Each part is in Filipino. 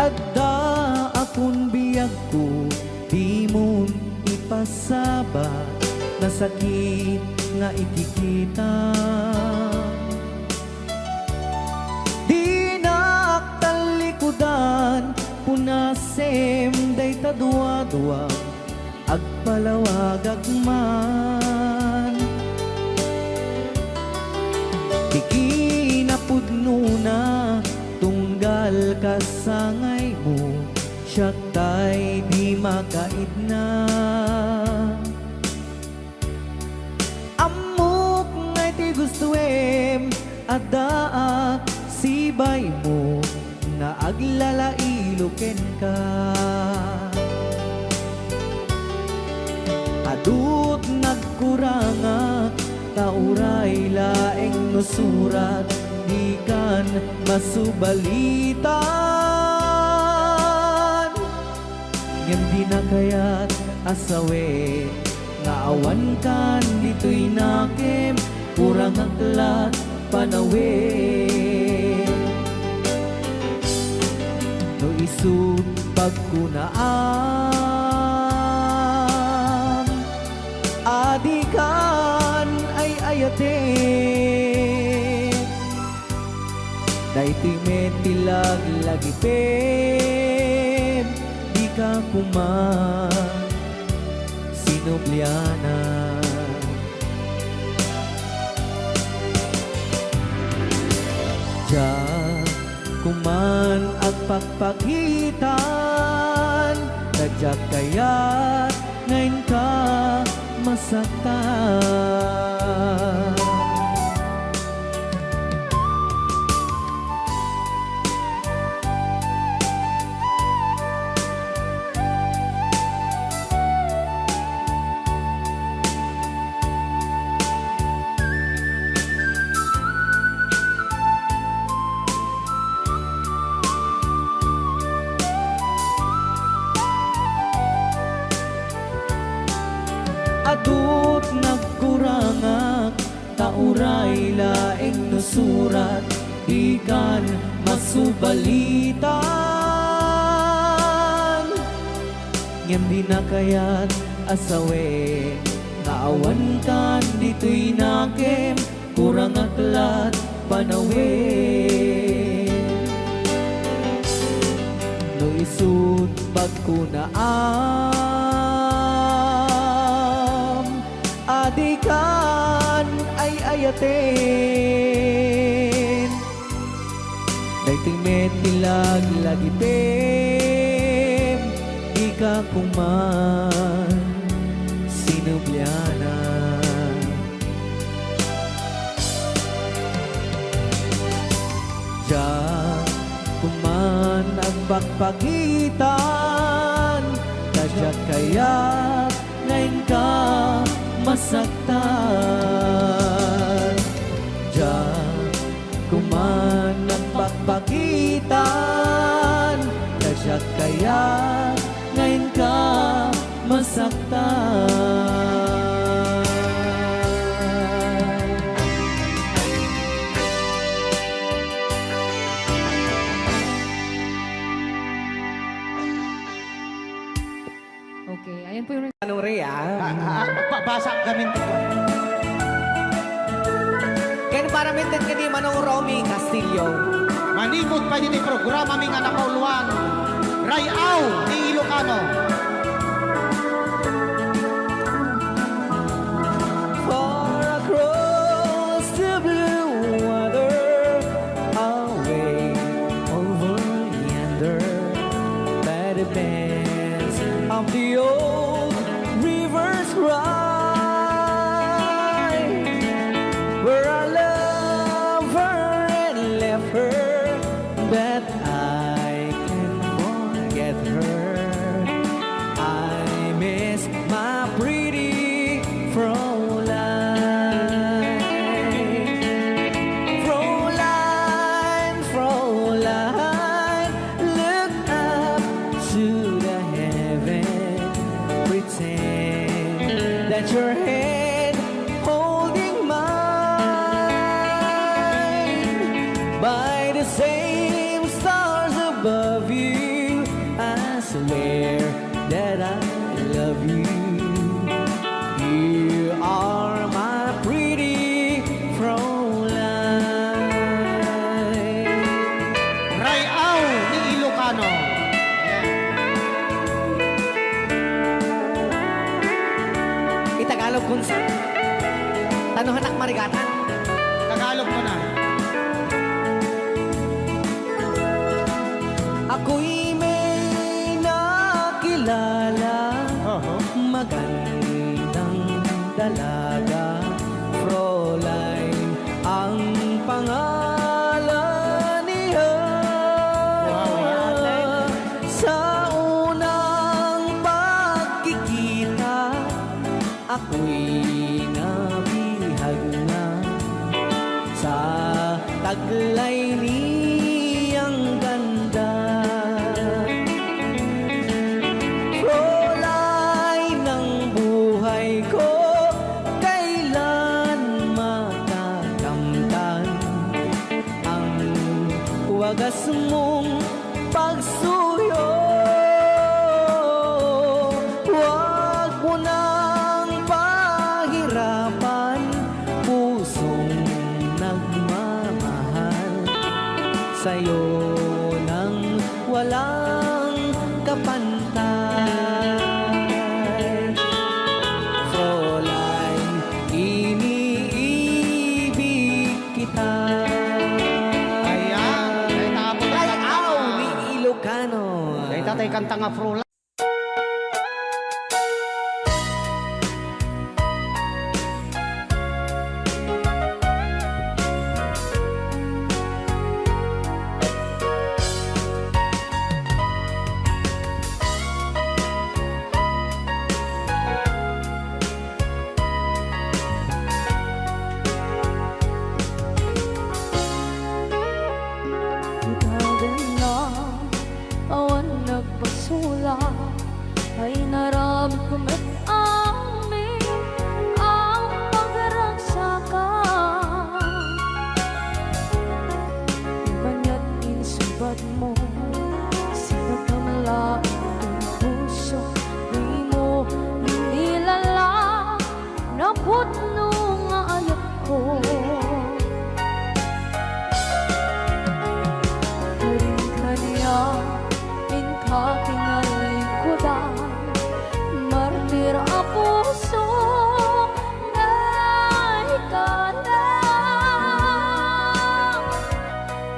adda akong biyag ko, di mo ipasaba na sakit nga ikikita. Di naktalikudan punasem day tadwa-dwa agpalawag agman. Di kinapudno na tunggal kasangay mo, siya tay di makaid na. Amok ngay ti gustuem adda sibay mo na aglalailuken ka. Adut nagkuranga tauray laeng nusurat di kan masubalitan. Ngem di na kaya't asawe nga awan kan dito'y nakem kurang aklat panawe. No isut pagkunaan adikan ay ayate. Daytoy metilag lagipem di ka kuman sinubliana. Diyan kuman agpagpagitan, nadyak kaya't ngayon ka masaktan. Adut nagkurangak tauray laeng nusurat ikan masubalitan. Ngem di na kaya't asawe naawan kan dito'y nakem kurang aklat panawe. No isut pagkunaan adikan ay ayaten. Daytoy metilag lagipem di ka kuman sinubliana. Diyan kuman agpagpagitan, nadyak kaya't ngayon ka masaktan. Diyan kuman nagpagpagitan, nadyak kaya't ngayon ka masaktan. Okay, ayan po yung... Anong Rhea? Basa kami dito. Ken para mintin ka di Manong Romy Castillo. Manimot pa din yung programa ming anak kauluan. Rayaw ni Ilocano. Far across the blue water, away over yonder, by the banks of the old rivers ride, where I love her and left her, but I can't forget her. I miss my pretty Fräulein. Fräulein, Fräulein, look up to the heaven swear that I love you. You are my pretty Fraulein. Rayaw ni Ilocano. Itagalog kung sa tanuhanak marigatan. Tagalog mo na. Ako'y may nakilala, magandang dalaga, Fraulein ang pangalan niya. Sa unang pagkikita, ako'y nabihag na sa taglay niyang ganda. Fraulein ng buhay ko, kailan matakamtan ang wagas mong pagsuyo. Huwag mo nang pahirapan pusong nagmamahal sa'yo nang walang kapantay. Fraulein, iniibig kita. Ayan. Ay, tapos na Rayaw ni Ilocano. Ay, tatay kanta nga Fraulein. Itagan na awan nagpasula ay naramit ko met amin ang pagragsakan. Banya't insubat mo sinagamla ang puso di mo nilala na putno nga ayat ko. Kanya inkakinalikudan martir a puso na ikalang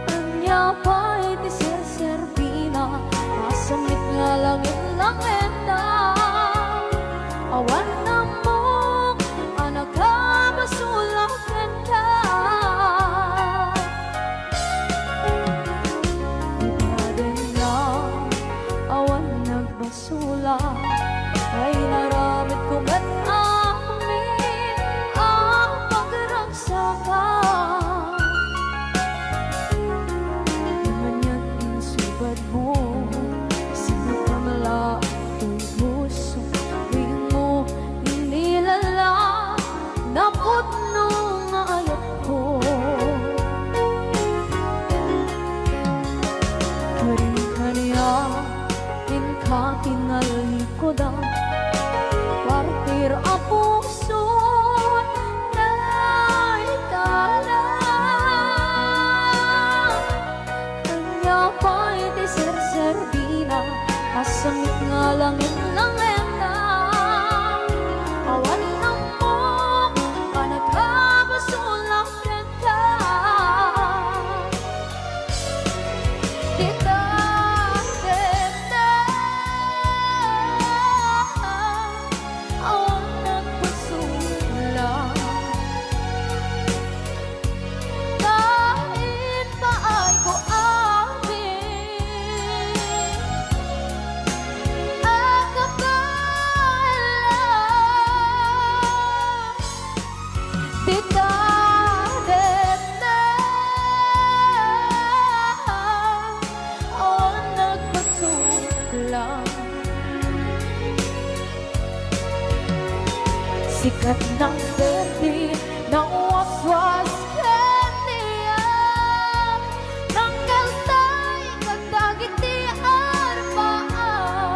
kanya pa'y tisir-serbina masamit nga langit ng endang awan na mo anak ka masulang kenda. Basula ay naramit ko ba't amin ang pagragsakan. Manya't insubad mo sinakamla ang puso di mo inilala na putno nga ayat ko. Kanya katinalikodan partir a puso na ikalang kanya pa'y tisir-serbina masamit nga langit ng endang awan ng mo panagkabasulang kenta. Sikat ng berdi ng waswas kaniya ng kaltay kagdagit di arbaan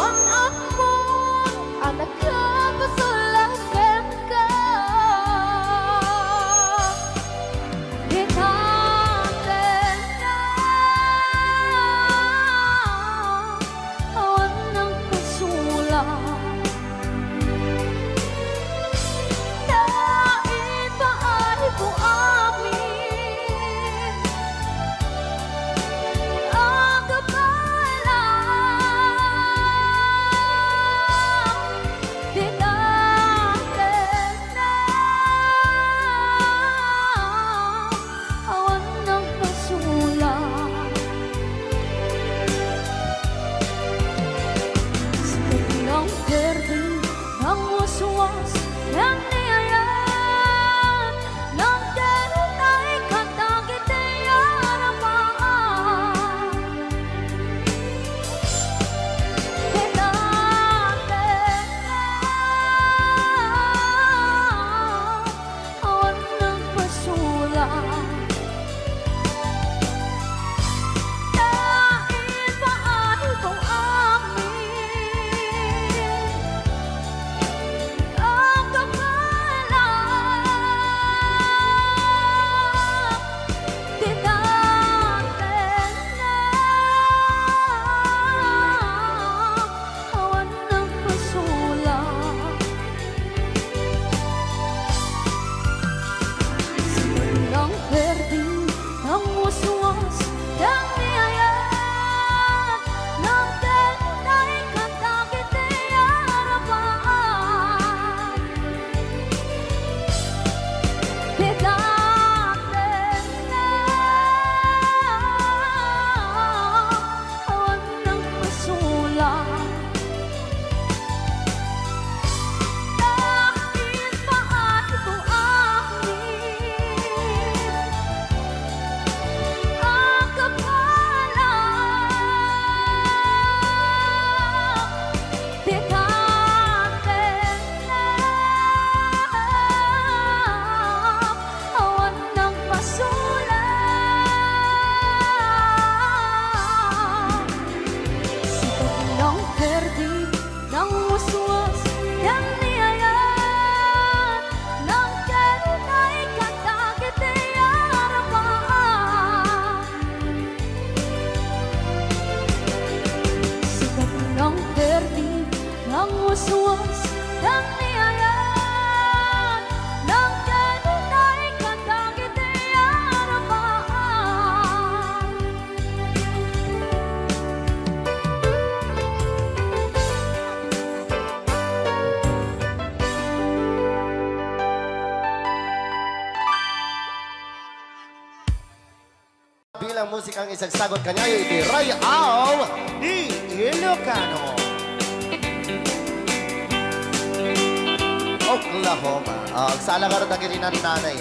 anak mo, anak ka, pasulakan ka. Di natin na awan ng pasulang. Naipaay ko amin ang kapalang. Di natin na awan ng pasulang. Sikat ng berde, ng waswas, ng niyayat, ng ganun ay kantang kita'y harapan. Di natin na awan ng pasulang. Naipaay ko amin ang kapalang. Di natin na awan ng pasulang. Sikat ng berde, ng waswas, ng niyayat, ng ganun ay kantang kita'y harapan. Di natin na awan ng pasulang. Dahil paay ko amin ang kapalang. Di natin na awan ng pasulang. Sikat ng berde, ng waswas, ng niyayat, ng ganun ay kantang kita'y harapan. Sikat ng berde, ng waswas, ng niyayat, ng ganun ay kantang kita'y harapan. Bilang musikang isagsagot kanya ay iti Rayaw ni Ilocano. Oklahoma. Agsala ka rin na kininan nanay.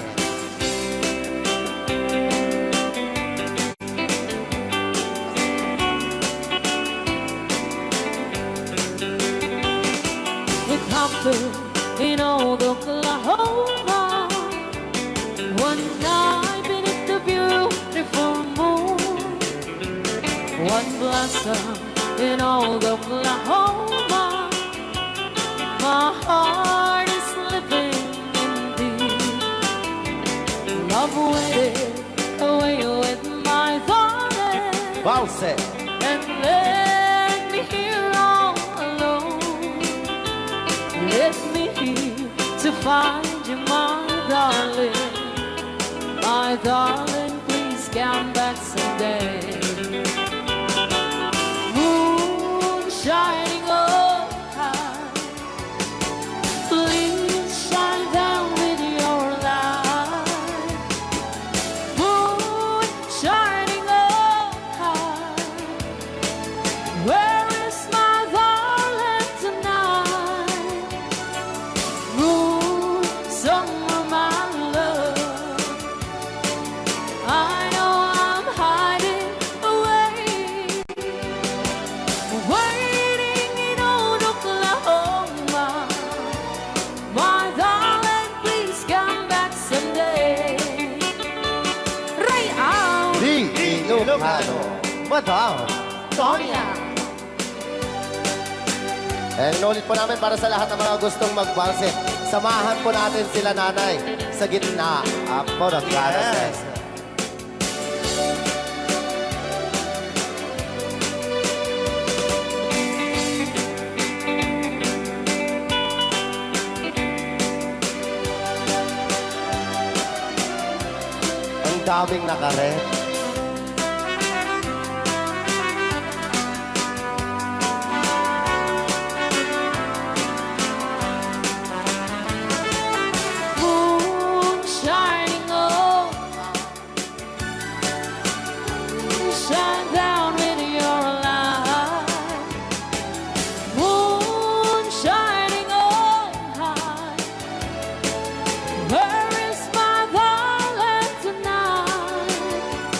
It happened in old Oklahoma one night beneath the beautiful moon. One blossom in old Oklahoma. My heart is living in thee. Love waited away with my darling Bause. and left me here all alone. Left me here to find you, my darling. My darling, please come back someday. Moon shining on high, please shine down with your light. Moon shining on high, where is my darling tonight? Moon, summer, my love, I know I'm hiding away, waiting in old Oklahoma. My darling, please come back someday. Rayaw Di Ilocano. Madam Tonya. And inulit po namin para sa lahat ng mga gustong magbalse. Samahan po natin sila nanay sa gitna. Apo, nagkarases. Ang daming nakaret. Moon shining on, shine down with your light. Moon shining on high. Where is my darling tonight?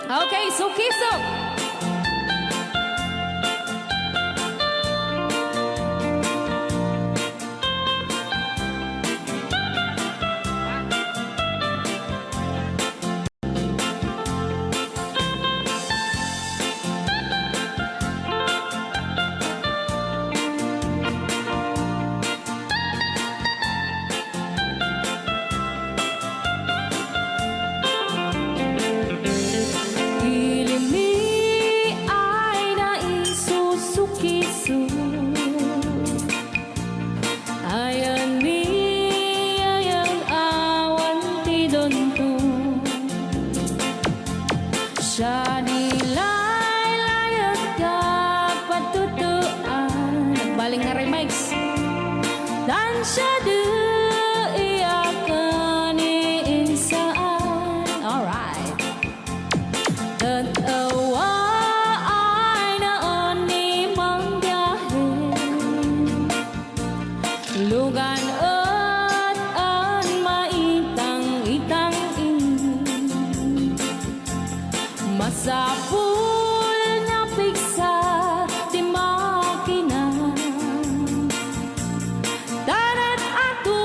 Okay, sukisok. Ilimi ay naisusukiso. Ayan mi ayang awan ti donto. Siya nilay layag ka patutuan. Nagbaling nga remix. Dan siya di iyakan iinsaan. Alright. Tatawa ay naon ni mang biyahe. Lugan at an maitang-itang masapul na piksa di makina. Darat ato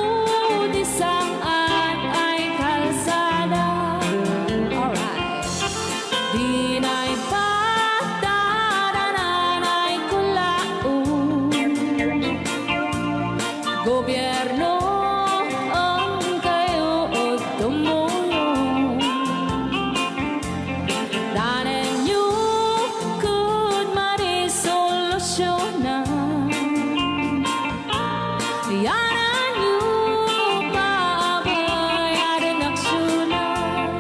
di saan ay kalsada. Alright. Dinay patadanan ay kulaon. Gobyerno ang kayo o tumulong. Danan nyo kud marisolusyonan. Yanan nyo paabayan aksyonan.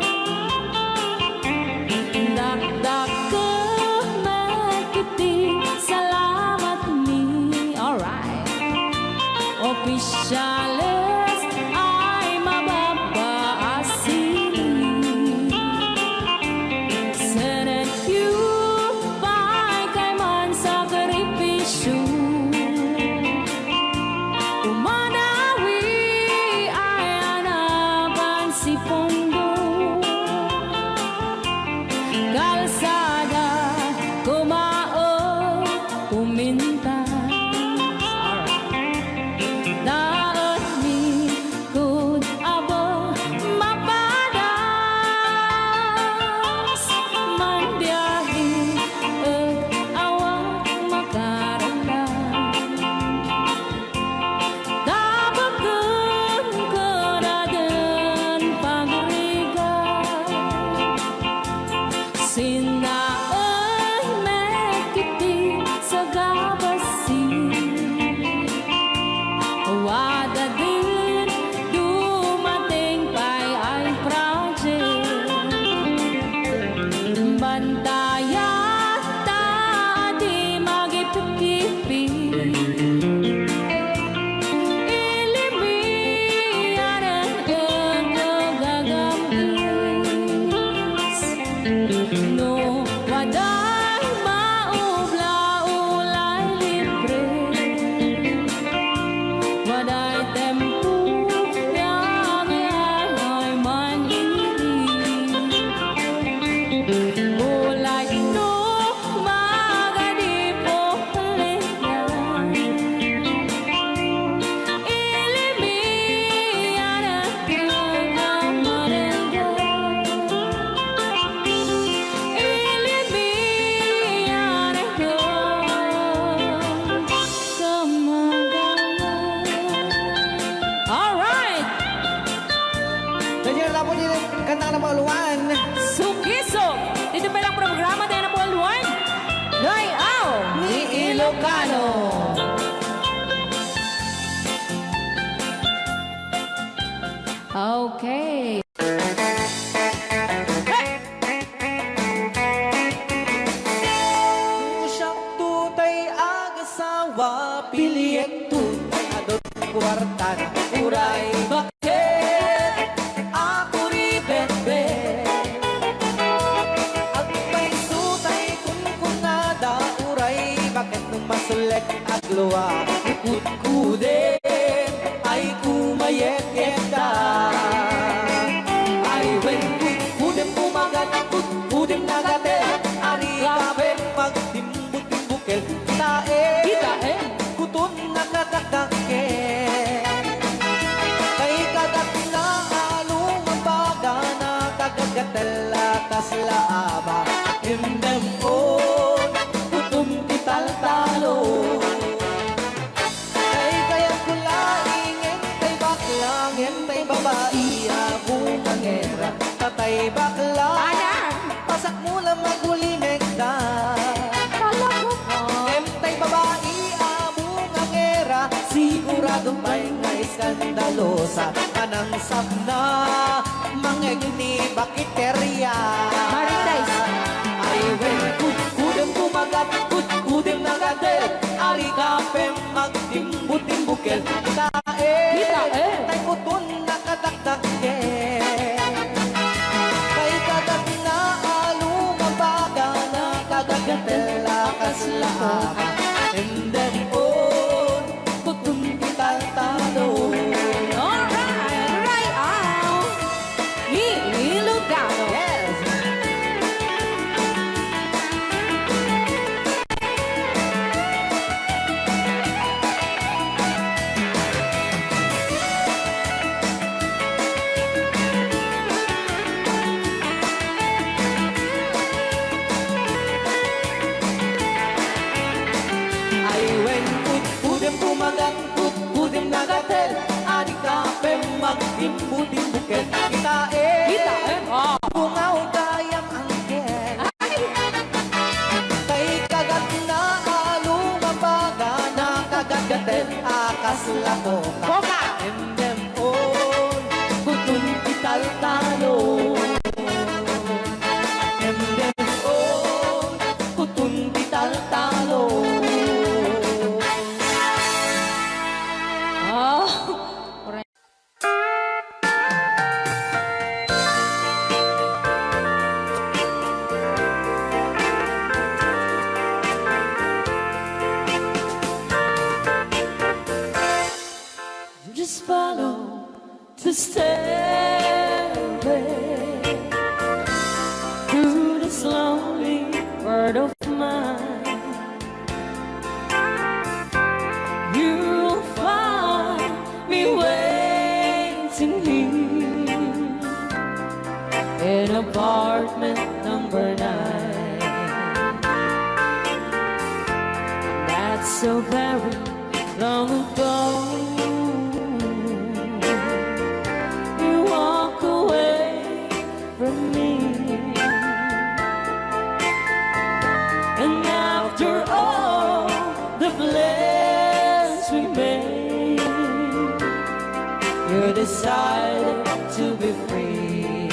Dakdak ko magkiti salamat mi. Alright. Opisyales ay mababaasin. Senate you pa'y kay man sakripisyo. Umanawi ay anapan si Pondo. Kalsada, kumao, kuminta. Daot ni kud abo mapadas. Man biyahe at awang makaramdam. Dabagan ko na din pagrigat. Sinaon mekiti sa gabasin. Wada din dumating pa'y ay project. Bantayan ta di magipikipi. Ilimi yaran ang gagamis. No waday maubla ulay libre. Waday tempo yang ay man ulay no magadipo leyan. Ilimi yaran kagamarengga. Ilimi yaran kagamarengga. Alright! Nandiyan na po din kanta ng pauluan. Sukisok! Dito pa lang programa tayo na buwan-buwan. Layaw Ni Ilocano. Okay. Siyang tutay agasawa, piliyek tutay adot kwarta na uray. Bakit ako ri bet-bet? At may sutay kung kunada uray. Bakit nung masulek at luwa, kukudkudin ay kumayet-yeta. Ay when kudem kumagat, kudem na kaslaaba. Hindemon, kutum italtalo. Kaya kulaing, entay baklang, entay babae, abong angera. Tatay bakla, pasak mo lang magulimeg ka. Entay babae, abong angera, sigurado pa'y nga iskandalosa. Anang sabna, mangegni bakiterya. Marites. Ay, wen, kudem kumagat, kudem nagadet. Ari kapem, magtimbutin bukel. Tae, tay putun nakadakdak kay kagat na alumabaga na kagagatela kaslaaba. And then on, kutun italtalo. Alright, right out. Ilocano. Yes! Ay wen kudem kumagat kudem nagatel adi kapem magtimbutin buket kita bungaw kayang angkel kay kagat na alumabaga na kagagatel akas lakoka Boka. endem on kutun italtalo endem on kutun italtalo. Oh. Just follow the stairway through this lonely world of mine. You'll find me waiting here in apartment number 9. That's so very long ago. You walk away from me, and after all the plans we made, you decided to be free.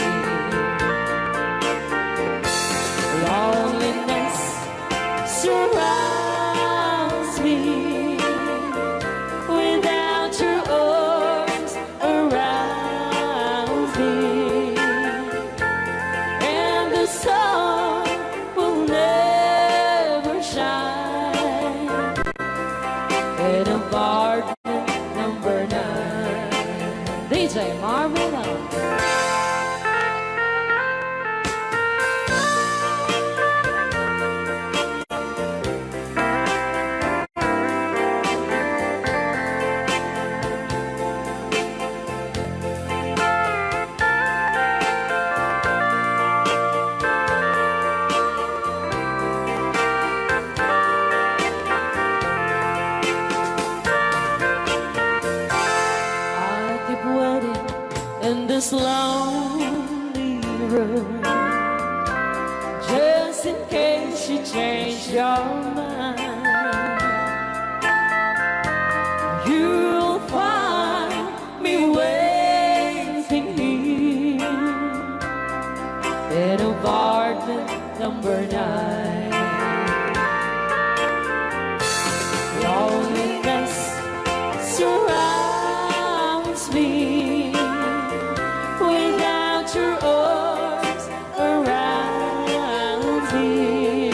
Loneliness surrounds me without your arms around me, and the sun will never shine in apartment number 9. DJ Marvin. I keep waiting in this lonely room, just in case you change your mind. You'll find me waiting here in apartment number 9. Loneliness surrounds me without your arms around me,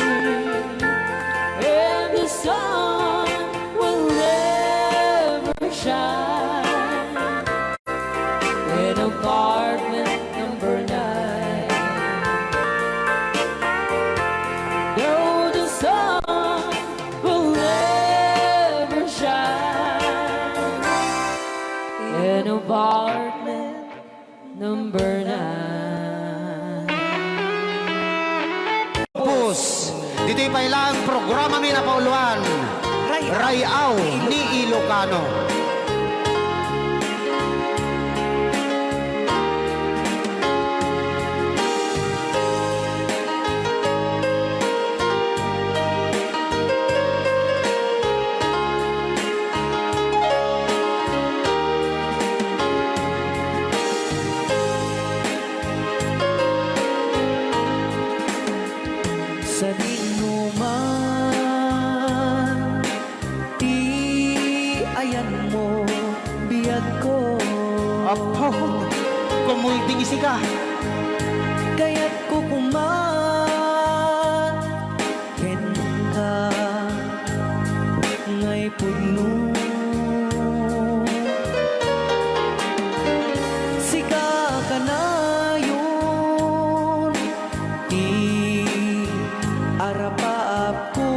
and the sun will never shine in apartment number 9. No, the sun will never shine in apartment number 9. Dito'y pailang programa mi na pauluan. Rayaw ni Ilocano. Sa dinuman, di ayan mo, biyag ko. Apo, kumulting isi ka. Kaya't kukuman, ken ka, ngay puno. Sika ka na yun, di arapaap ko.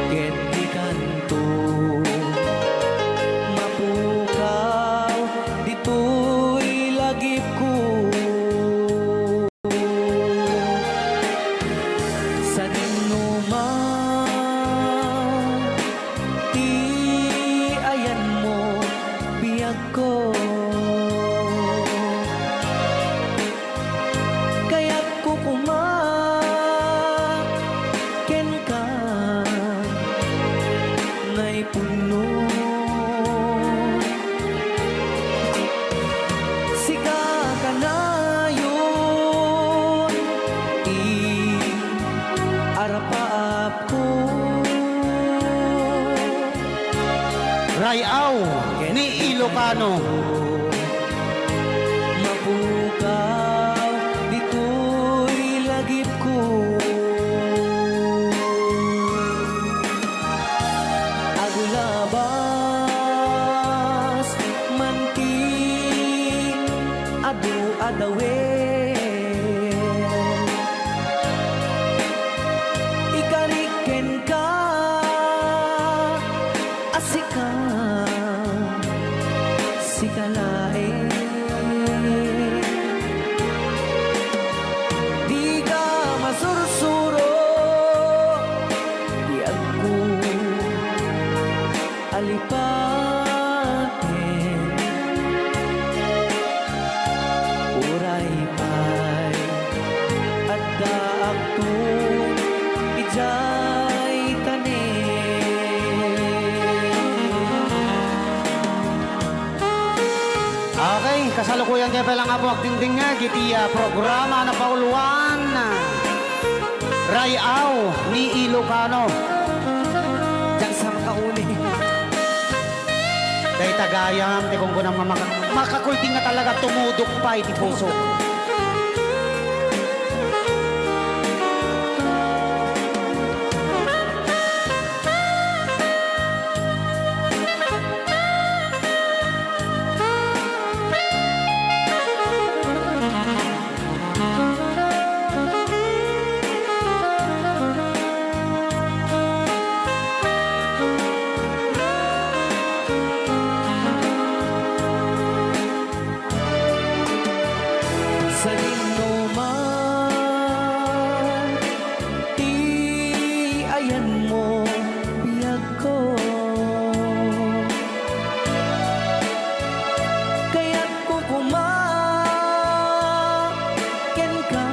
Ken di kanto, mapukaw, dito'y lagip ko. Sa dinuman, di ayan mo, biyag ko. Kaya't kukuman, ken ka, ngay puno. Sika ka na yun, arapaap ko. Rayaw ni Ilocano. Mapukaw, dito'y lagip ko. Agulabas, manti, adu-adawe. Ikariken ka, asika, sikalae. Di ka masursuro, di ako alipatin. Uray pa'y at daak to, ijay tanin. Okay, kasalukuyan kayo palang abo agdingding nga gitiya programa na pauluan. Rayaw ni Ilocano. Diyan sa makauli. Dahil tagayam, di kung kunang makakulting nga talaga tumudok pa iti puso. Sa dinuman, di ayan mo, biyag ko. Kaya't kukuman, ken ka,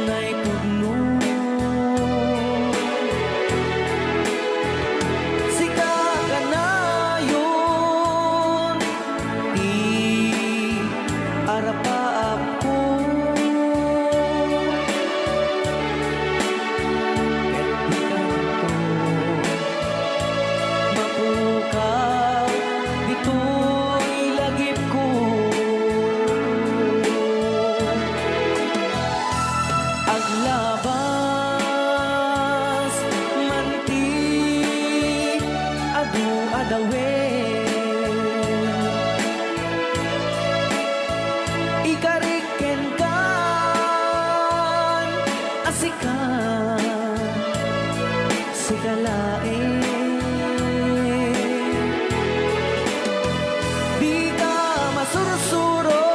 ngay puno. Sika ka na yun, di arapaap ko. Ket di kanto, mapukaw, dito'y lagip ko. Aglabas, manti, adu-adawe. Ikariken kan, asika, sikalae. Di ka masursuro,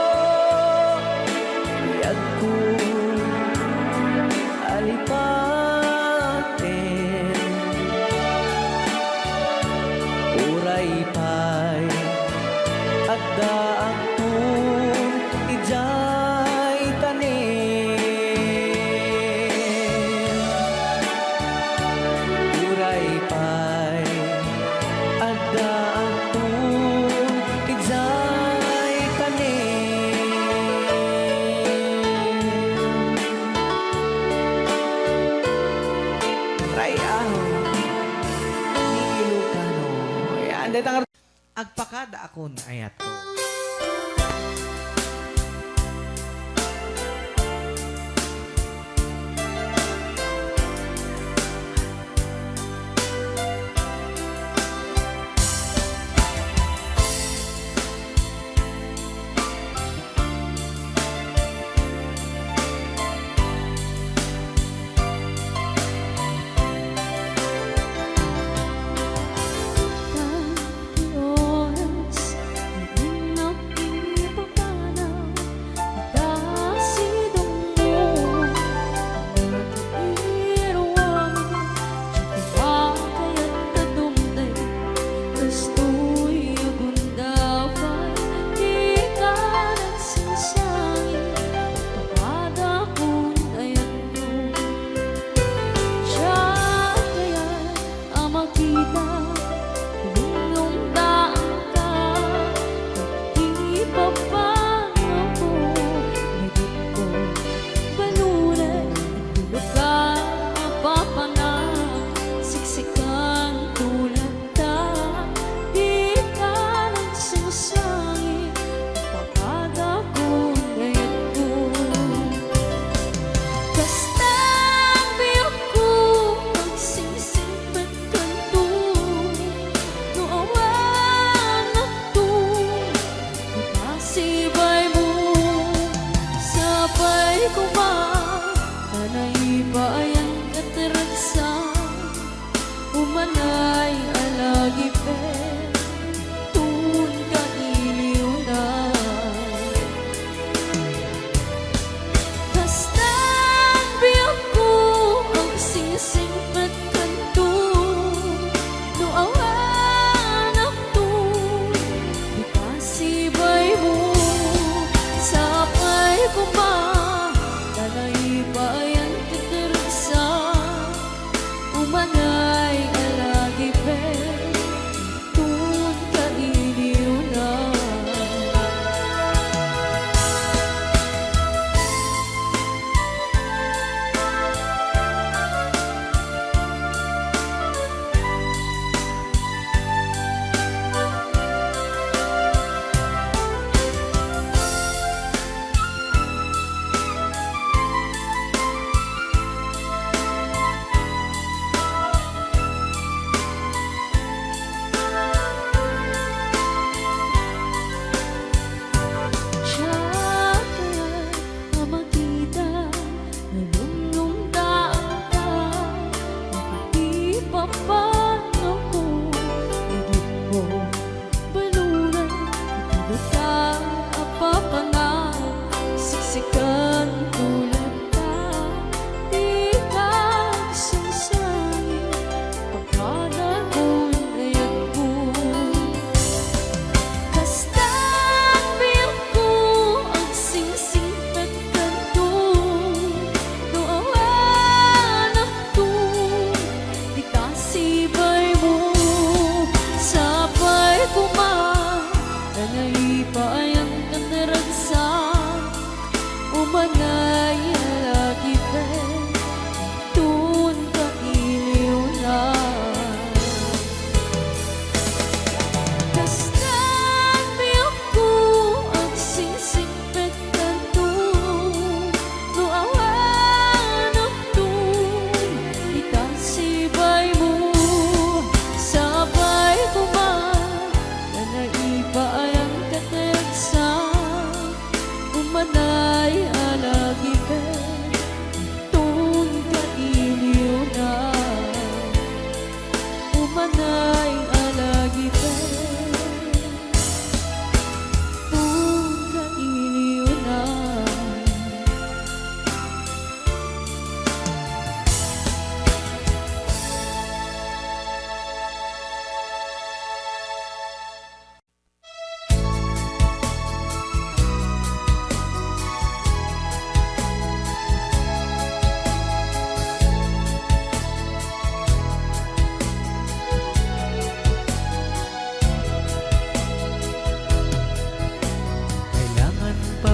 Detang agpakada akon ayat ko. Oras, hindi na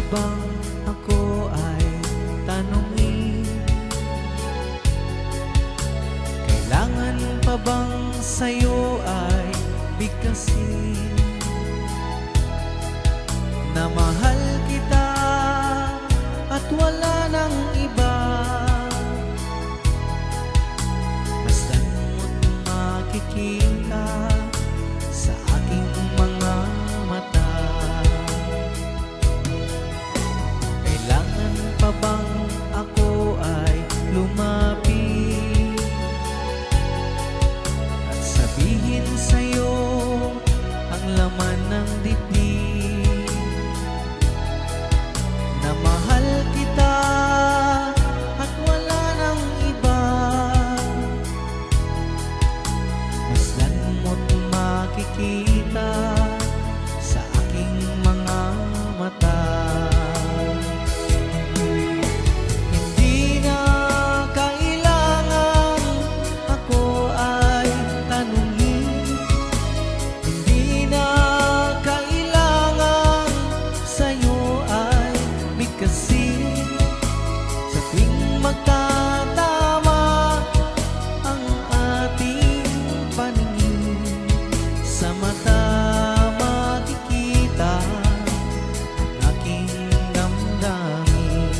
bang ako ay tanungin? Kailangan pa bang sa'yo ay bigkas bigkasin na mahal kita at wala nang iba. Masdan mo't makikita sa aking mga mata. Kailangan pa bang ako ay lumapit at sabihin sa'yo ang laman ng dibdib na mahal kita at wala nang iba? Masdan mo't makikita sa aking mga mata. Hindi na kailangan ako ay tanungin, hindi na kailangan sa'yo ay bigkasin. Sa tuwing magtatama ang ating paningin, sa mata makikita ang aking damdamin.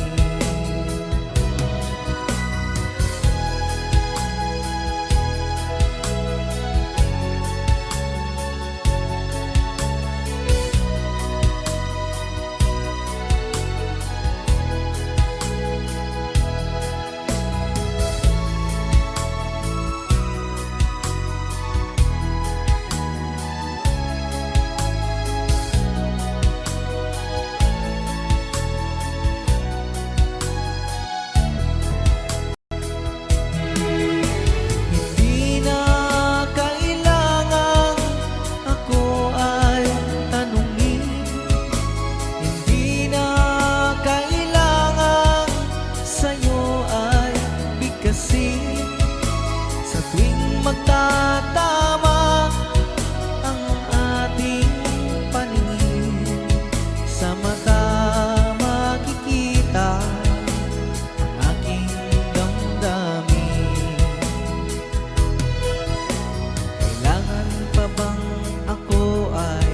Hindi na kailangan ako ay tanungin, hindi na kailangan sa'yo ay bigkasin. Sa tuwing magtatama ang ating paningin, sa mata makikita ang aking damdamin. Kailangan pa bang ako ay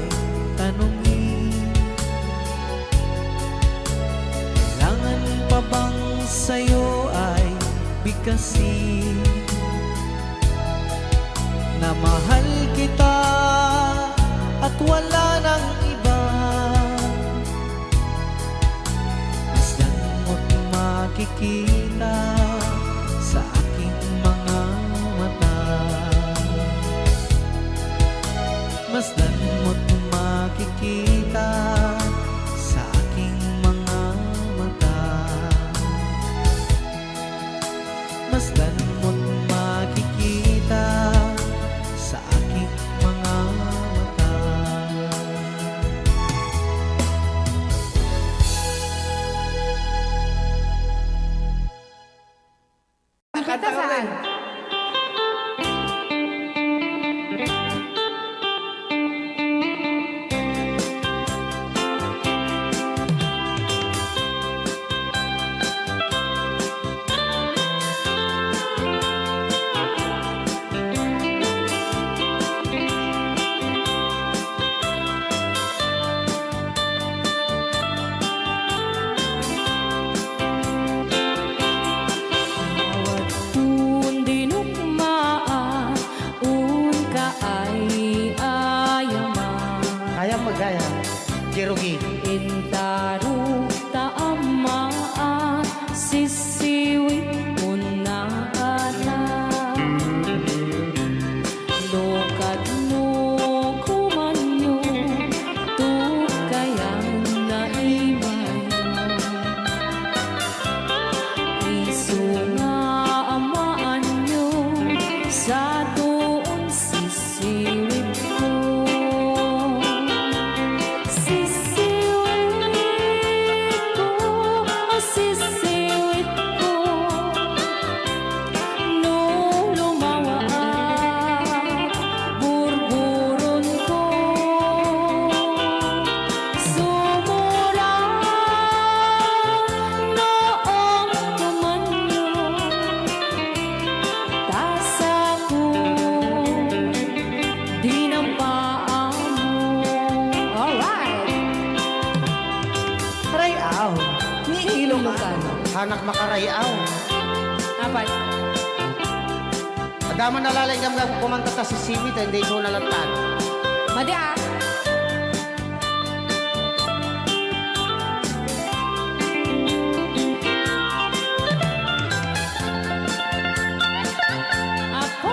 tanungin? Kailangan pa bang sa'yo ay bigkasin na mahal kita at wala nang iba? Masdan mo't makikita sa aking mga mata. Masdan mo't makikita sa aking mga mata. Masdan mo't makikita sa aking mga mata. Kita saan? Bawat puon dinukmaan, un ka ay ayaman. Kaya magaya. Jerugi. Intaruk taamaan, sisiwit unana. Lokad mo kumanyo, tukayang naimay. Isu nga amaan nyo, sa doon sisiwit ko. Sisiwit anak makarayaw. Apat. Adaman nalalay gamgam kumanta ta si Simi, hindi ko nalatan. Madi ah. Apo.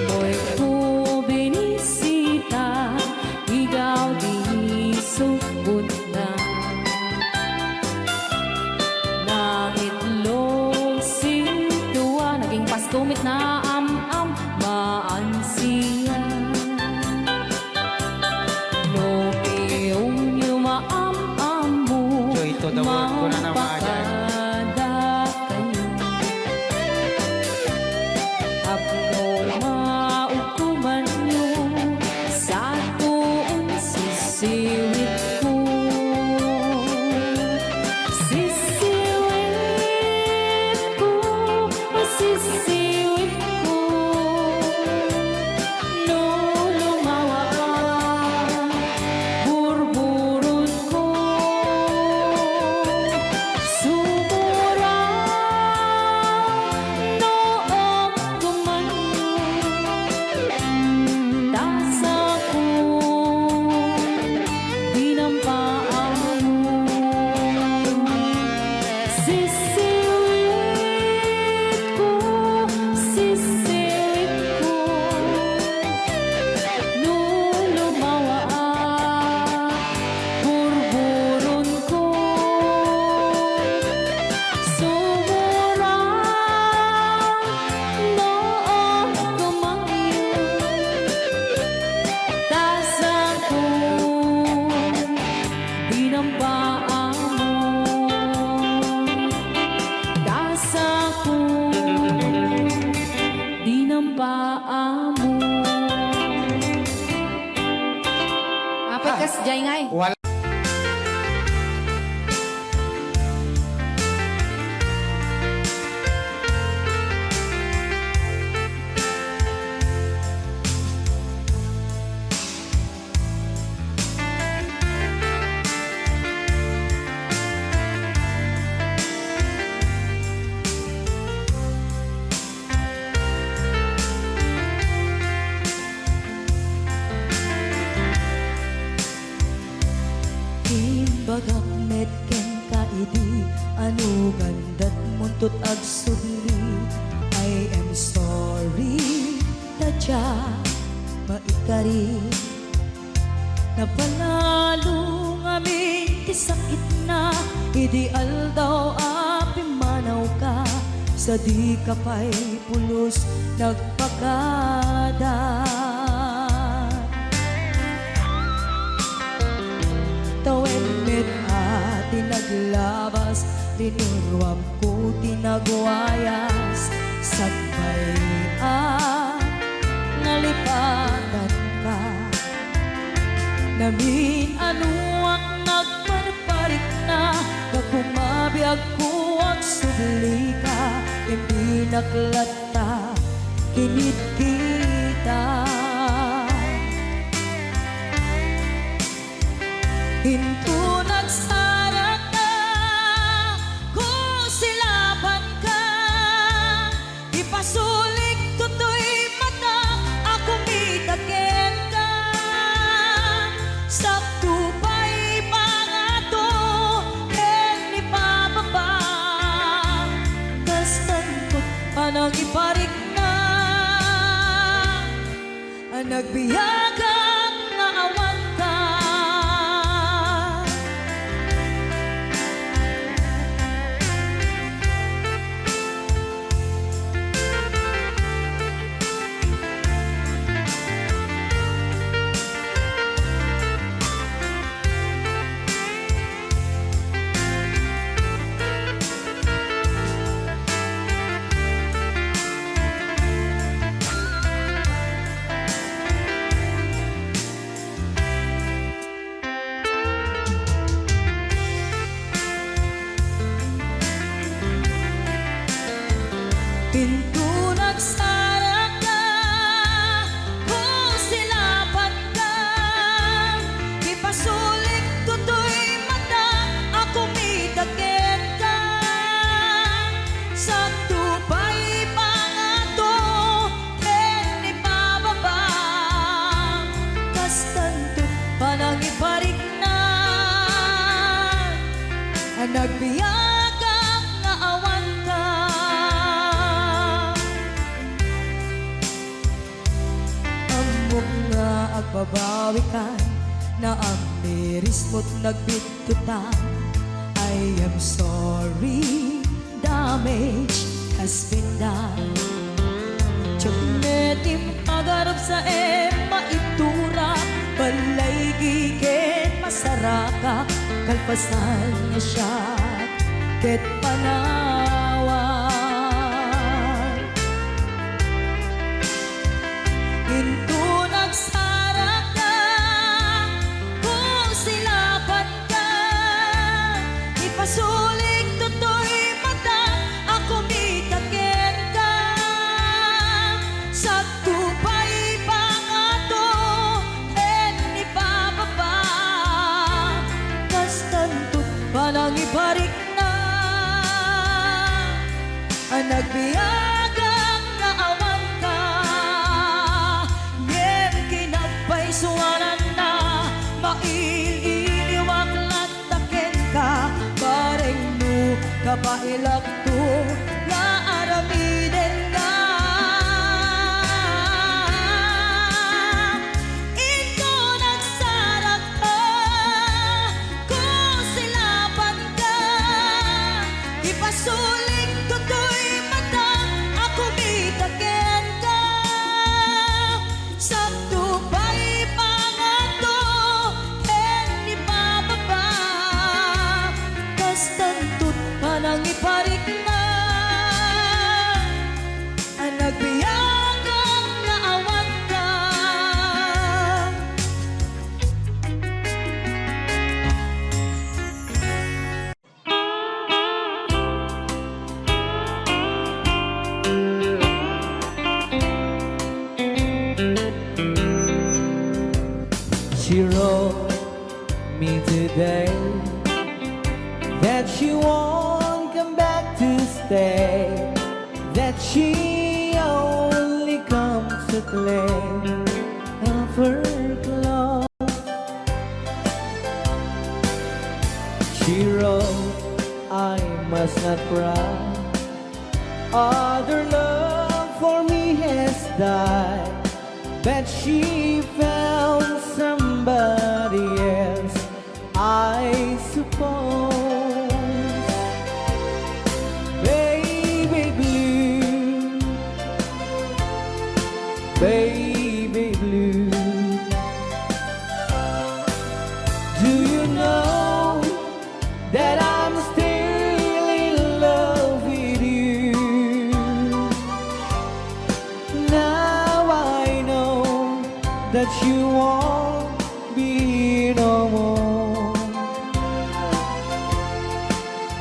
Mo'y ko binisita, ikaw di sugod na. Nangitlog sintuwa, naging pastumit na am-am, maansiya. No iyong yumaam-am mo, So, ito the word ko na naman, Ayan. mapakada kayo. Apno mautuman nyo sa tuong sisiwit ko. Sisiwit ko, sisiwit ko. No lumawa ang burburot ko. Sumura noong tumanyo, tasa ko dinampaan mo. Sisiwit ko, sisiwit ko. No lumawa ang burburon ko. Sumura noong tumanyo, tasa ko dinampaan mo. Tasa ko dinampaan mo. Apat kas jay ngay. Wala. Imbagak metken kaidi anu gandat muntut ag sudli. I am sorry tadya maikari napalalo ngamin ti sakit na ideal daw api manaw ka sa di ka pa'y pulos nagpakada. Tawen mit ati naglabas, dinurwam ko tinagwayas. Sagbay nalipatan ka. Namin ano ang nagparparik na, kakumabiyag ko ang subli ka. Hindi naklata, kinit kita. Hinto nagsara ka, kung silaban ka. Ipasulik tutoy mata, ako mitaken ka. Sakto pa'y pangato, ken ni pababa. Kastan ko anang iparik na, ang nagbiyagang nga awan ka. parignan, nagbiyagang nga awan ka. Amok nga agbabawi ka, na ang miris mo't nagbitutan. I am sorry, damage has been done. Tiyagnetim agarap sa maitura, balay gigit masaraka, kalpasan niya siya, ket panawan. Into nagsarak ka, kung silapan ka, ipasulik tutoy mata, ako mitaken ka. Sa tupay pangato, en ipababa, kastantut palang ibarik na, nagbiyagang na awan ka. Ngem kinagpay suwanan na, maililiwag lataken ka, bareng no kapailak to, nga aramiden ka. Ito nagsarap ka, kung silapan ka, ipasuling tutoy mata, ako mitaken ka. Sa tupay pangato, en ipababa, kastantut panang iparik na, nagbiyagang na awan ka. She wrote me today that she won't come back to stay, that she only comes to claim of her clothes. She wrote, I must not cry, other love for me has died, but she found somebody else, I suppose. Baby blue, baby blue, do you know that I'm still in love with you? Now I know that you won't be no more.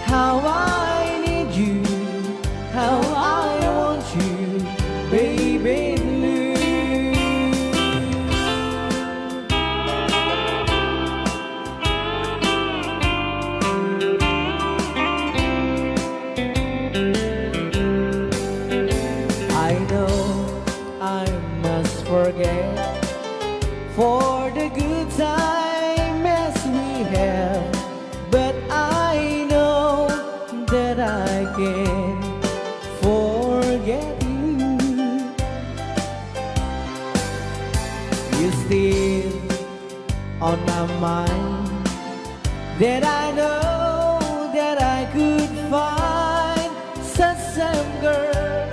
How I need you, how I want you, baby blue. I know I must forget for the good time as we have, but I know that I can forget you. You're still on my mind, that I know that I could find such some girl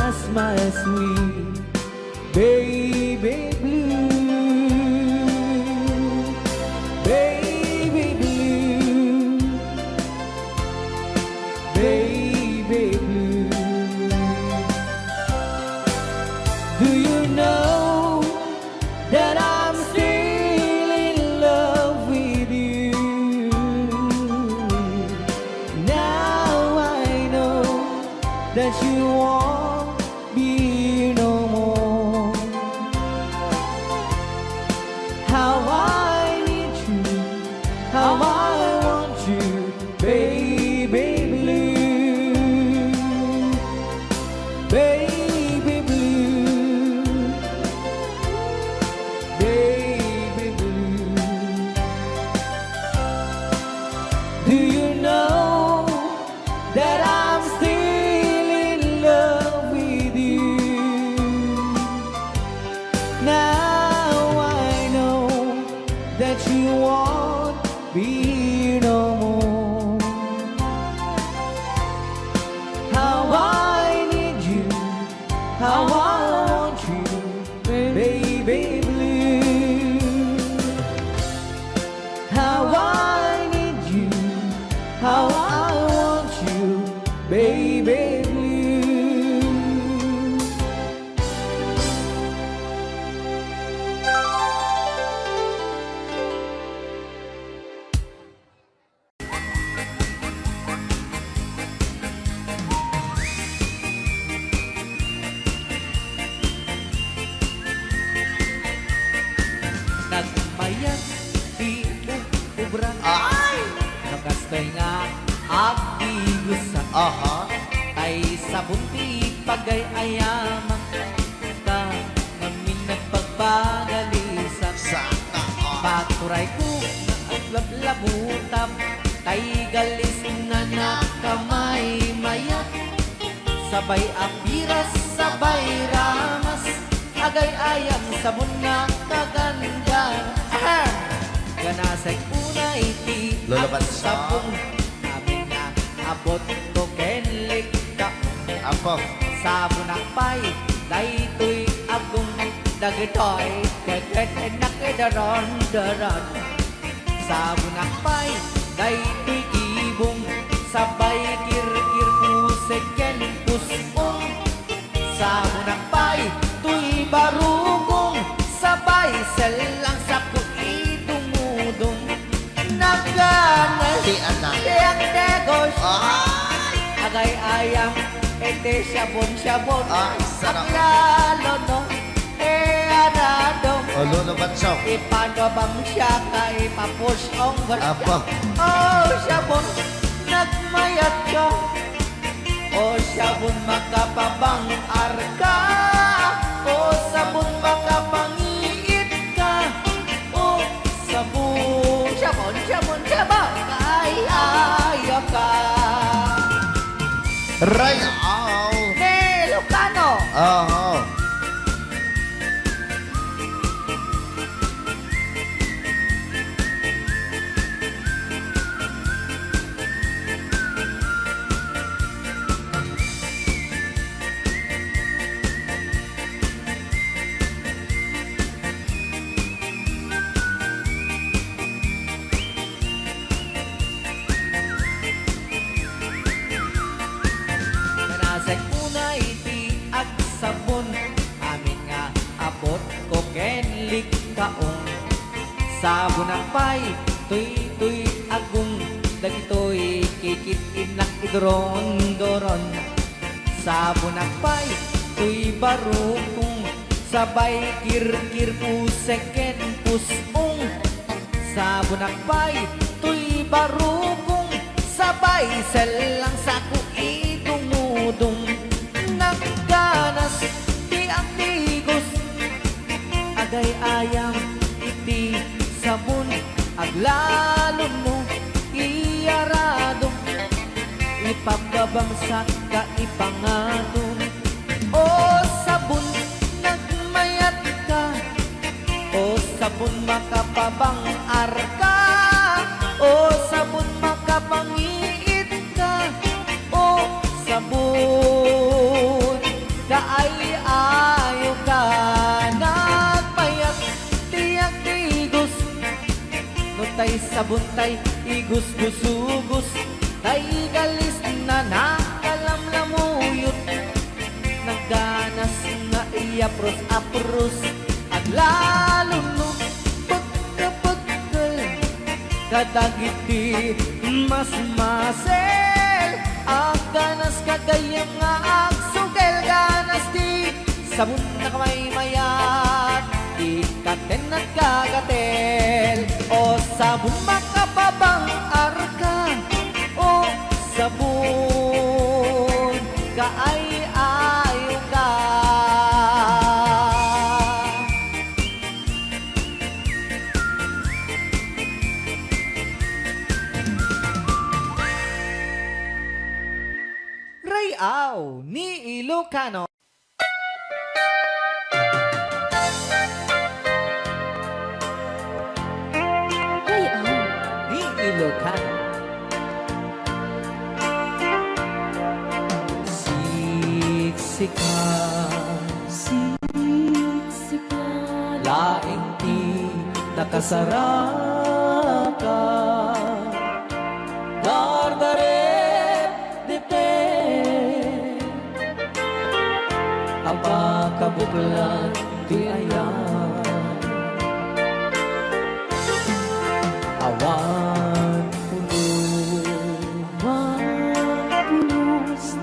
as my sweet baby blue. Baby blue, baby blue. Do you know that I'm still in love with you? Now I know that you won't be no more. that you won't be here no more. How I need you, how I want you, baby blue. How I need you, how I want you, baby blue. Nagmayat di ubran Ay! nagastoy nga agigusan Aha. ay sabon ti pagay ayaman ka ngamin nagpagbagalisan Sana all. paturay ko na aglablabutab tay galis na nakamay mayat sabay apiras sabay ramas agay ayam sabon na kaganda ganasay unay ti Lola at Bansa. sabong amin na abot ko kenlik ka Apo. sabon akpay daytoy agong dagitoy keget nakidaron daron sabon akpay daytoy ibong sabay kirkir pusek ken pusong sabon akpay tuy barugong sabay selang sa kuidumudong nagganal Di anak. Tiyak negos Ay! agay ayam ete sabon-sabon Ay, sarap. ang lalo no anadong O, Lolo Bansong. ipano bang siya kay papush ang Apo. oh sabon nagmayat ka oh sabon makapabang arka oh sabon makapangiit ka oh sabon sabon kay ayaw ka Ray Au. Lucano Aha. Kanasay unay ti ag sabon amin nga abot ko kenlik kaong sabon akpay tuy agong dagitoy kikit inak idron doron sabon akpay tuy barukong sabay kirkir pusek ken pusong sabon akpay tuy barukong sabay selang saku idumudong nagganas ti ang tigos agay ayam iti sabon aglalo mo iyaradong ipababangsak ka ipangatong o sabon nagmayat ka o sabon makapabang arka o sabon makapangiit ka o sabon kaay ayo ka nagmayat tiyak tigos no tay sabon tay igus gusugos tay galis na nakalamlamuyot nagganas nga apros at lalo no pagkapagkal kadagiti mas masel ang ganas kagayang nga agsugel ganas di sabon na kamay mayat ikaten at kagatel o sabon makapabang arka o sabon kaay ayo ka. Rayaw ni Ilocano. Ilocano. Siksikan, laing di nakasaraka, dardaret depend, apakabuklan di ayan, awan pulos,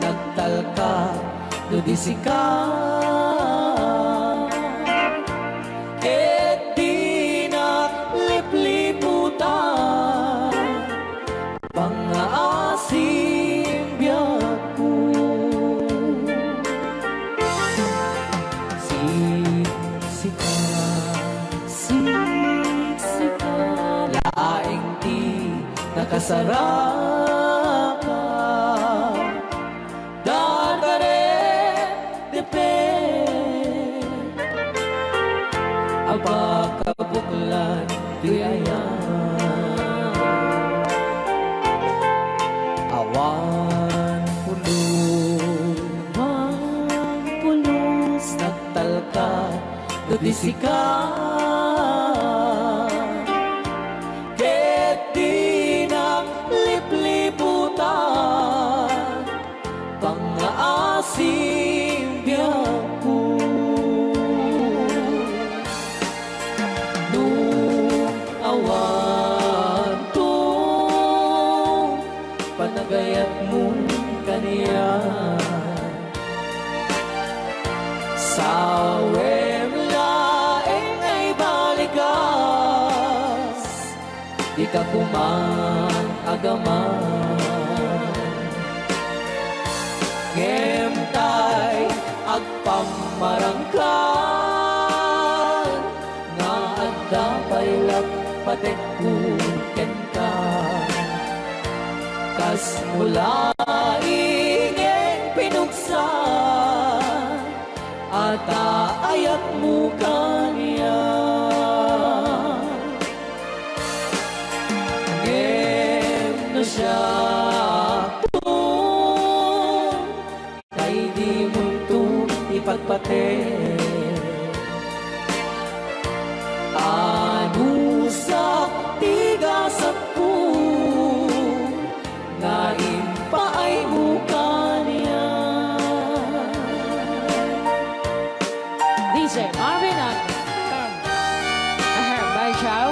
nagtalka, dudisika, et di na lipliputan, pangaasim biyak ko. Siksikan, laing di nakasaraka, dardaret depend, apakabuklan di ayan, awan pulos, nagtalka, dudisika, ket di na lipliputan, pangaasim biyak ko. Nung awan to, panagayat mo kaniya, sa laeng ay balikas, di ka kumang agaman. Ngemtay agpamarangkan, nga adda paylak patek kuken ka, kas mula ingeng pinugsa, ata ayat mo kaniya. Ngem na siya kay di mo ito ipagpate, ano sa tigasat ko, nga impaay mo kaniya. DJ Marvin at Bay Chow.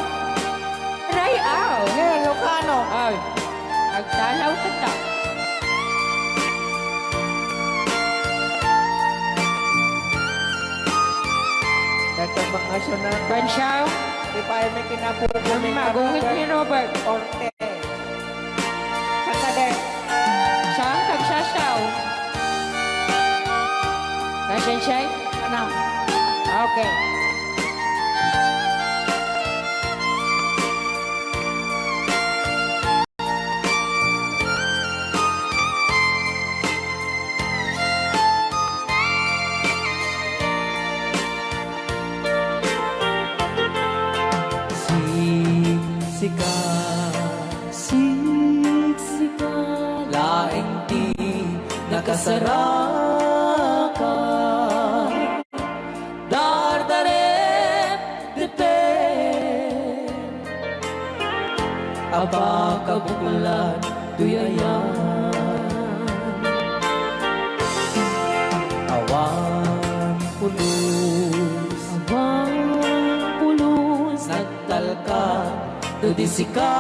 Rayaw. Ilocano. Ay, agdalaw ka ta. Datong bakasyon na. Ben Chow, Di pa ay may kinabuhi. magungit ni Robert. Orte. Katade. Saan kagsasaw? Kasensay? Ano? Okay. Siksikan, laing di nakasaraka, dardaret depend, apakabuklan di ayan, awan pulos, nagtalka, dudisika,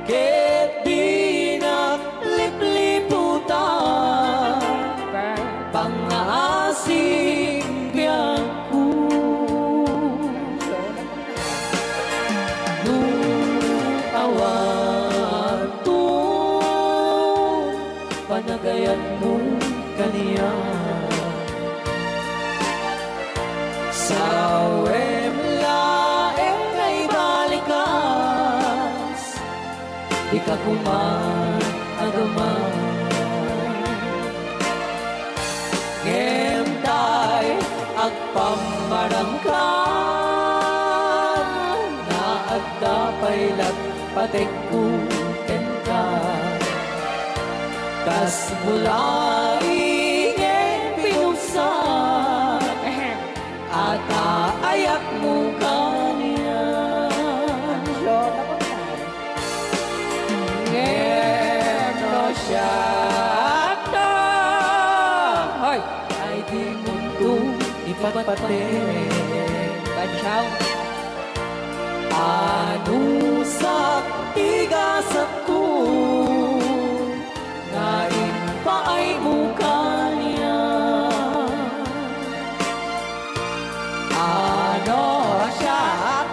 ket di na lipliputan, pangaasim biyak ko. Nung awan to, panagayat mo kaniya, sa laeng ay balikas, di ka kuman agaman. Ngemtay agpamarangkan, na Kailat patek kuken ka Kas mula ingin pinusak At aayak mo kanya Ngeno siya Hoy! Ay di mundo ipatpate Bansyaw. Anusak tigasat ko Ngayon pa ay mukha niya Ano siya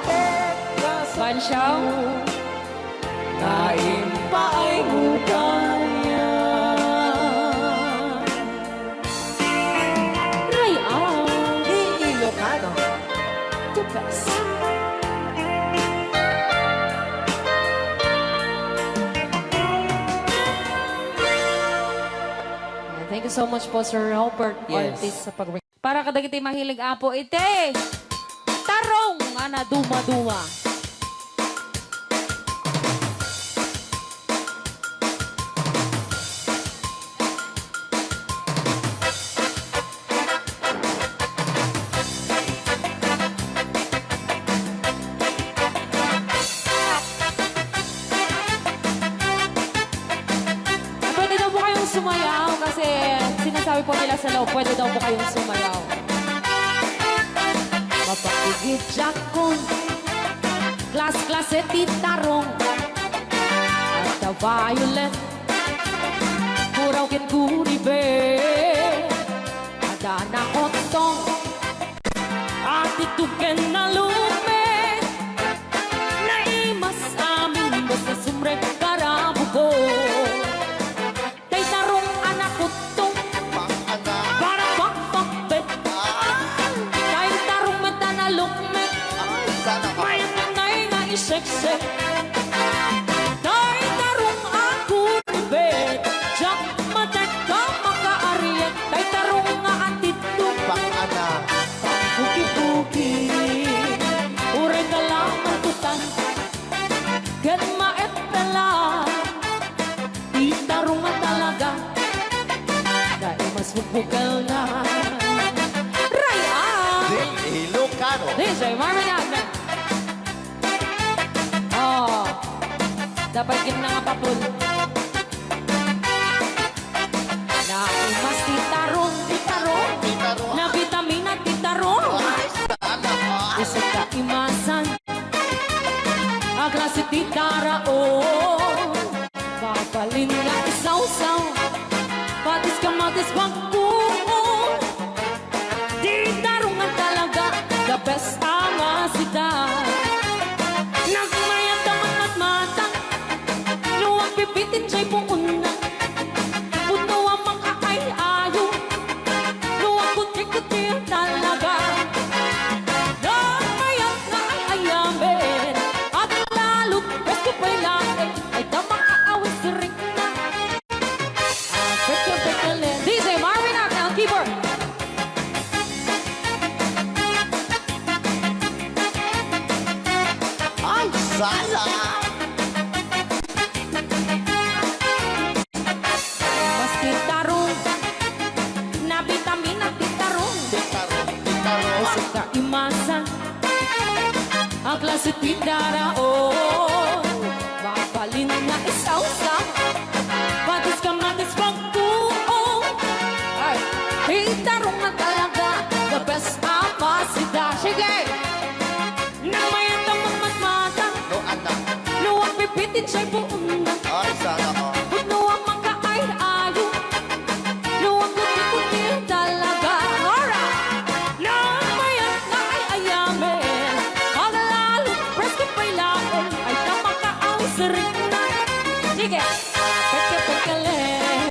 tigasat Bansyaw. Ngayon pa ay mukha niya Rayaw. Ilocano The best. Thank you so much po, Sir Robert Yes. Ortiz sa pag Para kadagiti mahilig apo, ite! Tarong! Ana, duma-duma. Pwede daw po kayong sumayaw kasi sinasabi po nila sa loob, pwede daw po kayong sumayaw. Mapakigit jakon, klas-klase titarong, at the violet, puraw kin kunibe, ada na kontong, at ituken na lume, naimas amin basta sumre karabugo. Kay tarong anak ko tong Pang-anak. para pakpakbet. Kay tarong mata na lukmet, Sana ka. may nanay nga iseksek. Kay tarong ako nibet, jak matek ka makaariet. Kay tarong nga atitong Pang-anak. puki-puki. Ure ka lang ang tutan, ken maet pela. Itarong nga talaga, dahil mas bukal na. Raya! Ilocano. DJ Marvin Agna. Oh, dapat yun na nga papul. Na imas titarong, titarong. Titarong. Na vitamina titarong. Ay, sana ka. Isa ka imasan. Agrasi titara oh. Papalin na isaw-saw. Patis ka matis pagkuon. Titarong nga talaga, the best ang asidad. Nagmayat ang matmatang, luwag pipitin siya'y puuna. Puno ang makakay-ayo, luwag kuti-kuti ang talaga. Nagmayat na ay ayamin, at lalo't best ko pa'y lain, ay damang aawis rin na. Peke-peke-len. DJ Marvin Agna, ang keyboard. Ay, sana. Mas titarong, na vitamina titarong. Titarong. Titarong. Sa kaimasan, ang klase tindara oh. Mapalin na isaw-saw, patis ka matis pagkuo. Ay, titarong na talaga, the best apasida. Sige! Nang mayat ang magmatmata, No, anak. luwag pipitin siya'y buong na. Ay, sana ka. Puno ang makakay-ayo, luwag kuti-kuti talaga. Alright! Nang mayat na ay ayamin, ang lalo presko pa'y lain, ay tamakaawas rin na. Sige! Peke-peke-len,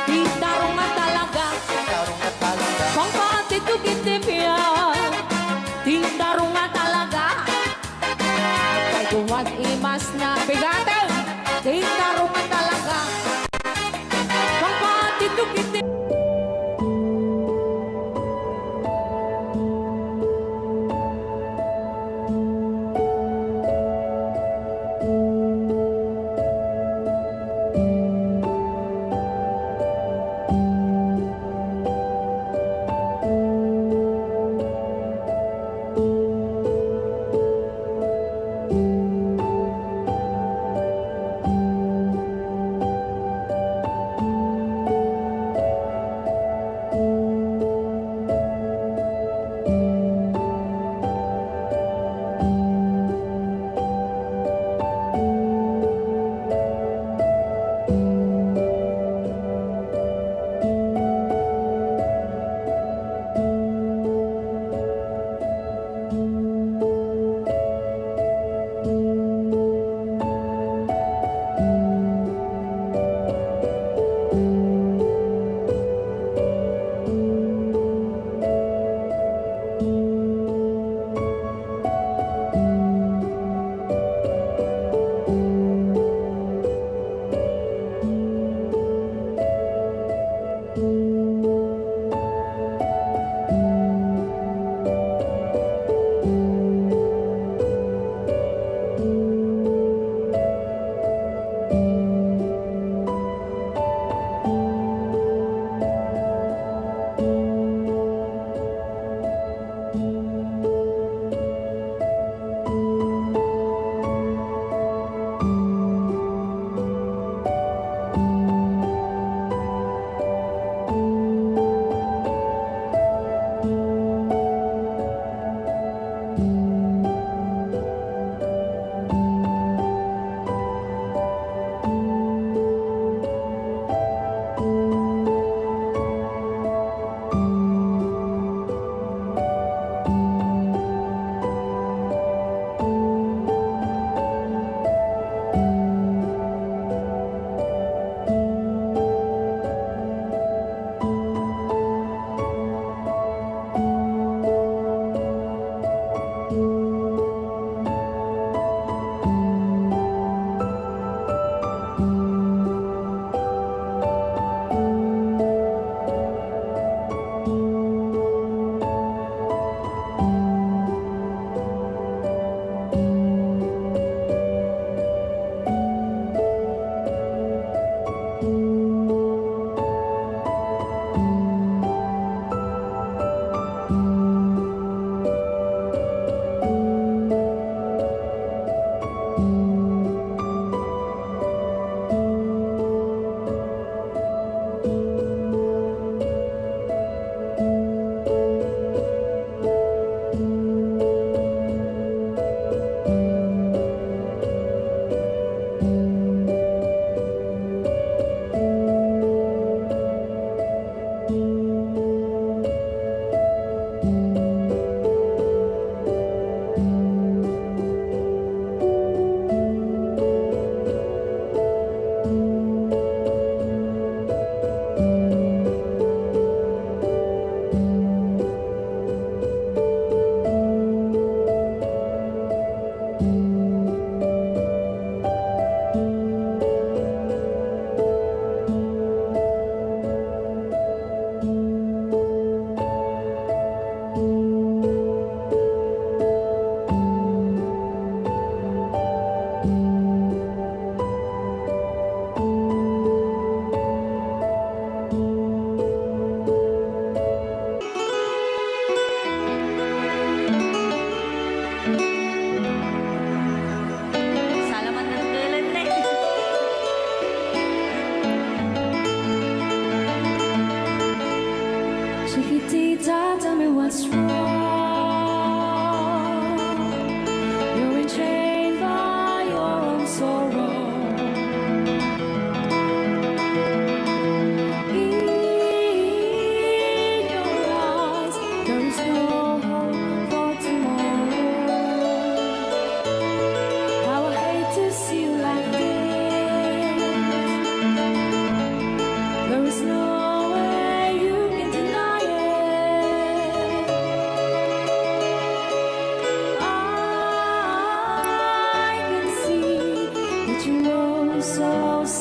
titarong nga talaga, Titarong na talaga. pangpatitugitipya, titarong nga talaga. Kay tuwan imas na bigatin, titarong nga talaga. Pangpatitugitipya.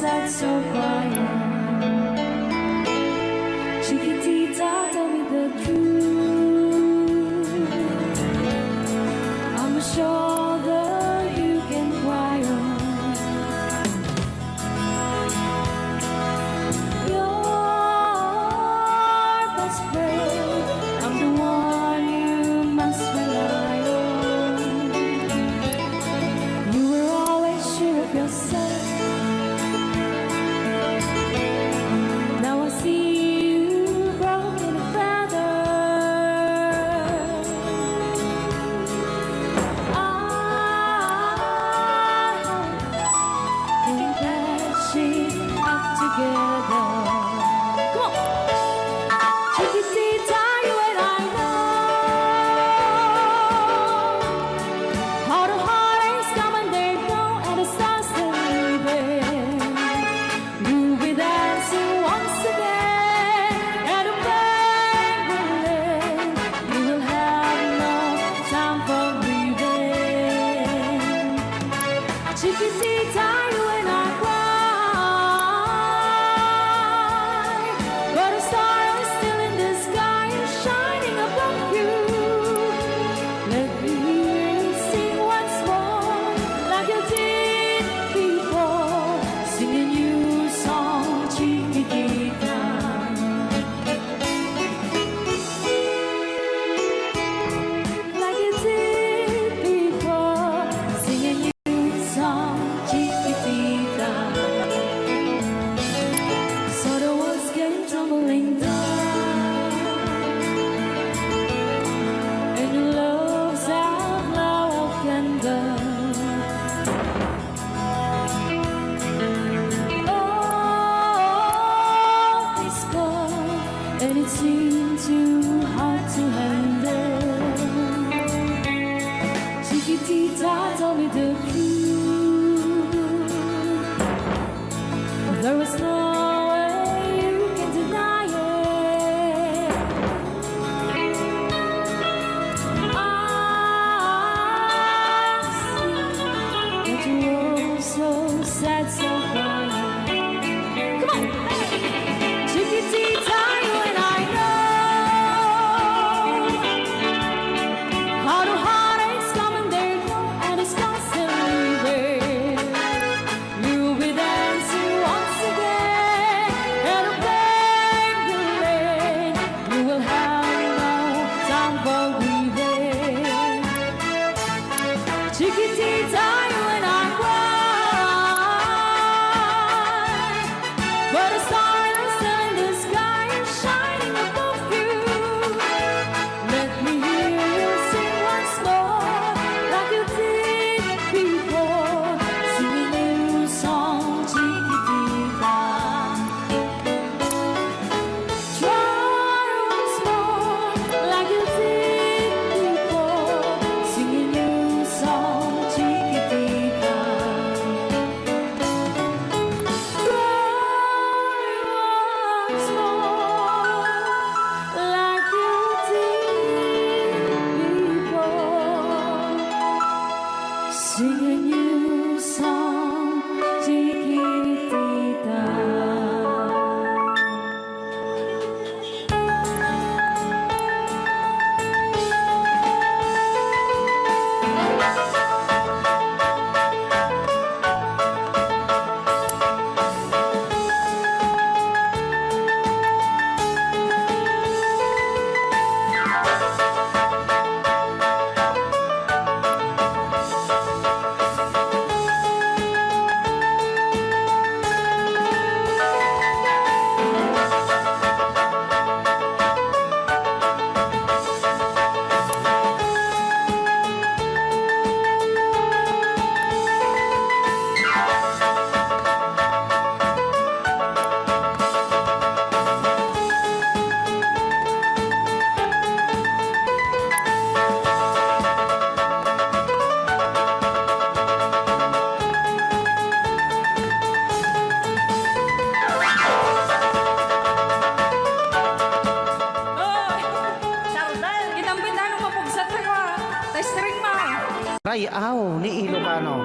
sad, so quiet. Chiquitita, tell me the truth. I'm a shoulder you can cry on. Your best friend, I'm the one you must rely on. You were always sure of yourself. Now I see you broken and battered. I think patching up together. Come on, Chiquitita, you and I know how the heartaches come and they go, and the stars they leaving. You'll be dancing once again at a banquet. You will have no time for breathing. Chiquitita, you and I cry, but a star is still in the sky and shining above you. Let me hear you sing once more, like you did before, sing a new song, Chiquitita. Like you did before, sing a new song, Chiquitita. So the walls came tumbling down, and your love's outlaw of candle. Oh, it's cold, and it seemed too hard to handle. Chiquitita, tell me the truth. There was no way you can deny it. I see that you're so sad, so quiet. Come on, Chiquitita, you and I know how the heartaches come and they go, and the stars still leaving. You'll be dancing once again at a banquet. You will have no time for breathing. Chiquitita, you and I cry, but a star is still in the sky and shining above you. Let me hear you sing once more, like you did before, sing a new song, Chiquitita. Try once more, like you did before, sing a new song, Chiquitita. Try once more, like you did before, sing a new song, Chiquitita. Rayaw ni Ilocano.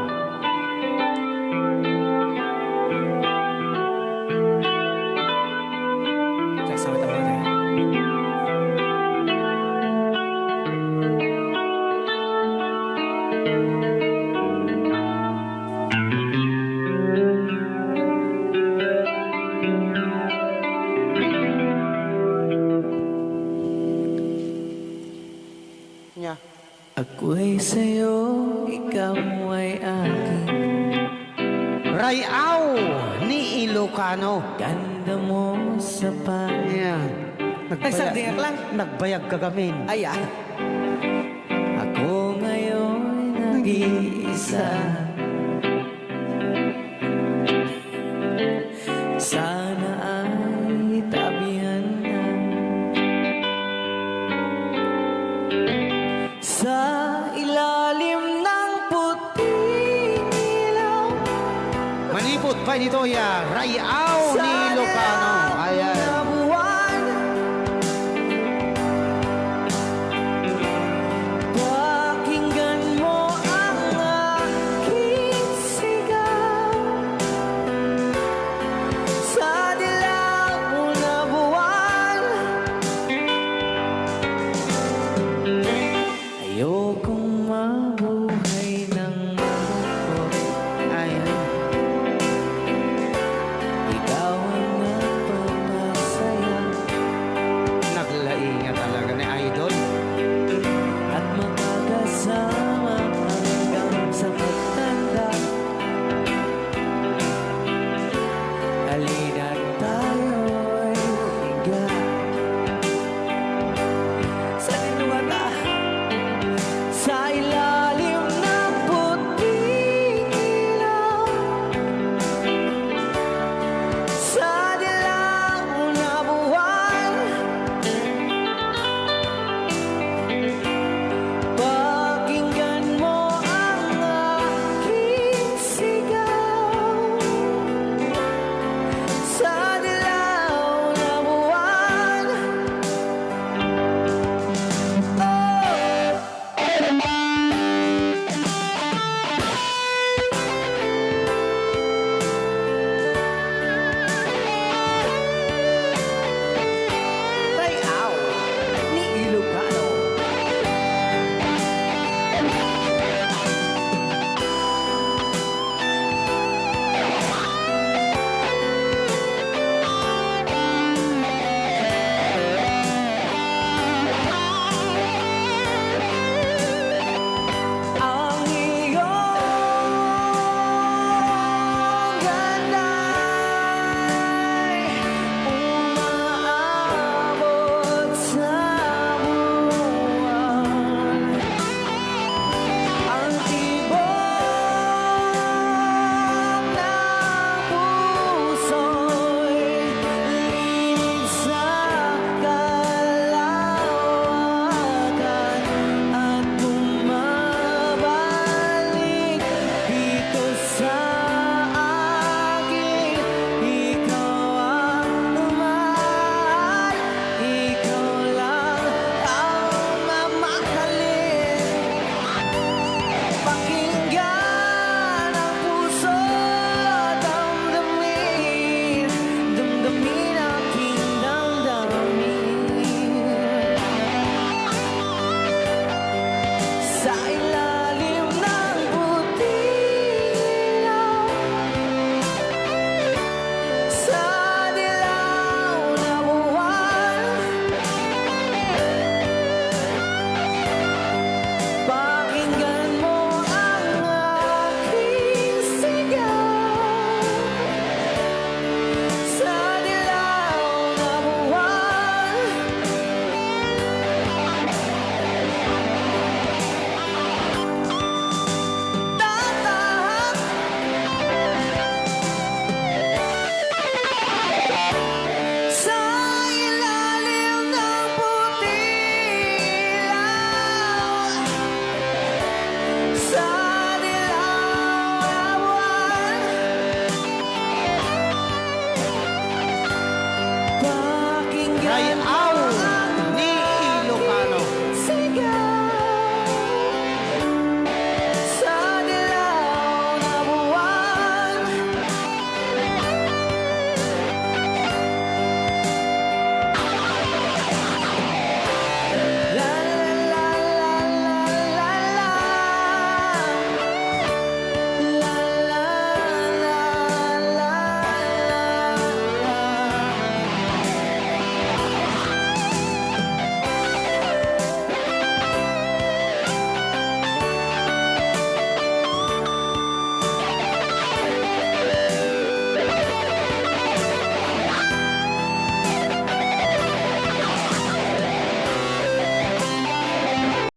ikaw ay akin. Rayaw ni Ilocano. Ganda mo sa Ayan. Nagsagdingak lang. Nagbayag kagamin. Ayan. Ako ngayon nag-iisa. Sana ay tabihan na sa ilalim ng puting ilaw. Manipot pa nito ya. Rayaw ni Sana Ilocano.